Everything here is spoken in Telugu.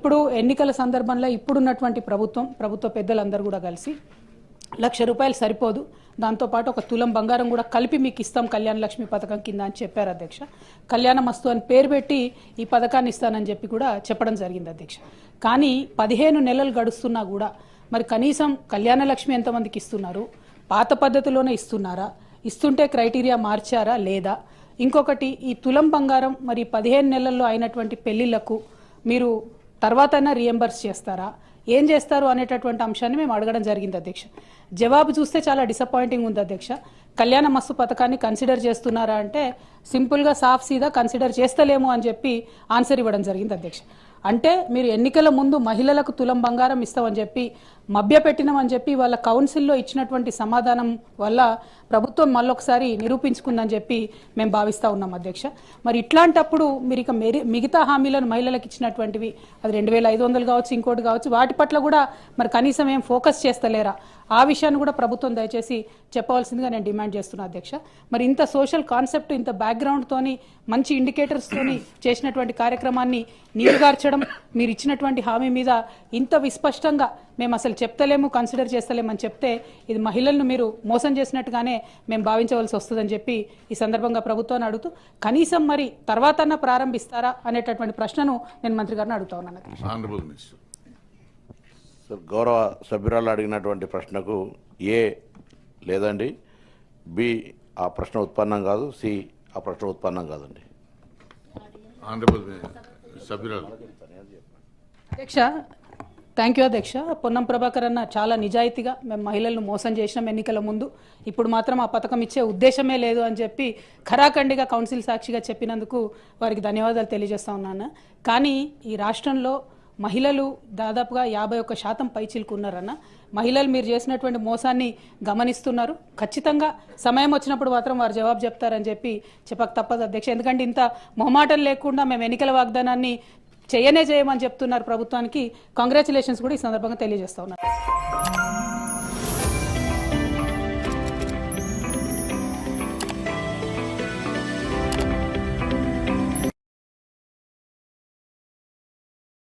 ఇప్పుడు ఎన్నికల సందర్భంలో ఇప్పుడున్నటువంటి ప్రభుత్వ పెద్దలందరూ కూడా కలిసి ₹1,00,000 సరిపోదు, దాంతోపాటు ఒక తులం బంగారం కూడా కలిపి మీకు ఇస్తాం కళ్యాణ లక్ష్మి పథకం కింద అని చెప్పారు అధ్యక్ష. కళ్యాణ మస్తు అని పేరు పెట్టి ఈ పథకాన్ని ఇస్తానని చెప్పి కూడా చెప్పడం జరిగింది అధ్యక్ష. కానీ 15 నెలలు గడుస్తున్నా కూడా మరి కనీసం కళ్యాణ లక్ష్మి ఎంతమందికి ఇస్తున్నారు, పాత పద్ధతిలోనే ఇస్తున్నారా, ఇస్తుంటే క్రైటీరియా మార్చారా లేదా, ఇంకొకటి ఈ తులం బంగారం మరి 15 నెలల్లో అయినటువంటి పెళ్లిళ్లకు మీరు తర్వాతైనా రీఎంబర్స్ చేస్తారా, ఏం చేస్తారు అనేటటువంటి అంశాన్ని మేము అడగడం జరిగింది అధ్యక్ష. జవాబు చూస్తే చాలా డిసప్పాయింటింగ్ ఉంది అధ్యక్ష. కళ్యాణ మస్తు పథకాన్ని కన్సిడర్ చేస్తున్నారా అంటే సింపుల్గా సాఫ్ సీదా కన్సిడర్ చేస్తలేము అని చెప్పి ఆన్సర్ ఇవ్వడం జరిగింది అధ్యక్ష. అంటే మీరు ఎన్నికల ముందు మహిళలకు తులం బంగారం ఇస్తామని చెప్పి మభ్యపెట్టినామని చెప్పి వాళ్ళ కౌన్సిల్లో ఇచ్చినటువంటి సమాధానం వల్ల ప్రభుత్వం మళ్ళొకసారి నిరూపించుకుందని చెప్పి మేము భావిస్తూ ఉన్నాం అధ్యక్ష. మరి ఇట్లాంటప్పుడు మీరు ఇక మిగతా హామీలను మహిళలకు ఇచ్చినటువంటివి అది 2,500 కావచ్చు, ఇంకోటి కావచ్చు, వాటి పట్ల కూడా మరి కనీసం ఏం ఫోకస్ చేస్తలేరా, ఆ విషయాన్ని కూడా ప్రభుత్వం దయచేసి చెప్పవలసిందిగా నేను డిమాండ్ చేస్తున్నా అధ్యక్ష. మరి ఇంత సోషల్ కాన్సెప్ట్, ఇంత బ్యాక్గ్రౌండ్తోని మంచి ఇండికేటర్స్తోని చేసినటువంటి కార్యక్రమాన్ని నీరుగార్చడం, మీరు ఇచ్చినటువంటి హామీ మీద ఇంత విస్పష్టంగా మేము అసలు చెప్తలేము, కన్సిడర్ చేస్తలేమని చెప్తే ఇది మహిళలను మీరు మోసం చేసినట్టుగానే మేము భావించవలసి వస్తుందని చెప్పి ఈ సందర్భంగా ప్రభుత్వాన్ని అడుగుతూ కనీసం మరి తర్వాతన్నా ప్రారంభిస్తారా అనేటటువంటి ప్రశ్నను నేను మంత్రి గారిని అడుగుతా ఉన్నాను. గౌరవ సభ్యురాలు అడిగినటువంటి ప్రశ్నకు ఏ లేదండి, బి ఆ ప్రశ్న ఉత్పన్నం కాదు, సి ఆ ప్రశ్న ఉత్పన్నం కాదండి. అధ్యక్ష, థ్యాంక్ యూ అధ్యక్ష. పొన్నం ప్రభాకర్ అన్న చాలా నిజాయితీగా మేము మహిళలను మోసం చేసినాం ఎన్నికల ముందు, ఇప్పుడు మాత్రం ఆ పథకం ఇచ్చే ఉద్దేశమే లేదు అని చెప్పి ఖరాఖండిగా కౌన్సిల్ సాక్షిగా చెప్పినందుకు వారికి ధన్యవాదాలు తెలియజేస్తా ఉన్నాను. కానీ ఈ రాష్ట్రంలో మహిళలు దాదాపుగా 51% పైచిలుకున్నారన్న. మహిళలు మీరు చేసినటువంటి మోసాన్ని గమనిస్తున్నారు. ఖచ్చితంగా సమయం వచ్చినప్పుడు మాత్రం వారు జవాబు చెప్తారని చెప్పి చెప్పక తప్పదు అధ్యక్ష. ఎందుకంటే ఇంత మొహమాటం లేకుండా మేము ఎన్నికల వాగ్దానాన్ని చేయమని చెప్తున్నారు ప్రభుత్వానికి. కంగ్రాచులేషన్స్ కూడా ఈ సందర్భంగా తెలియజేస్తా ఉన్నారు.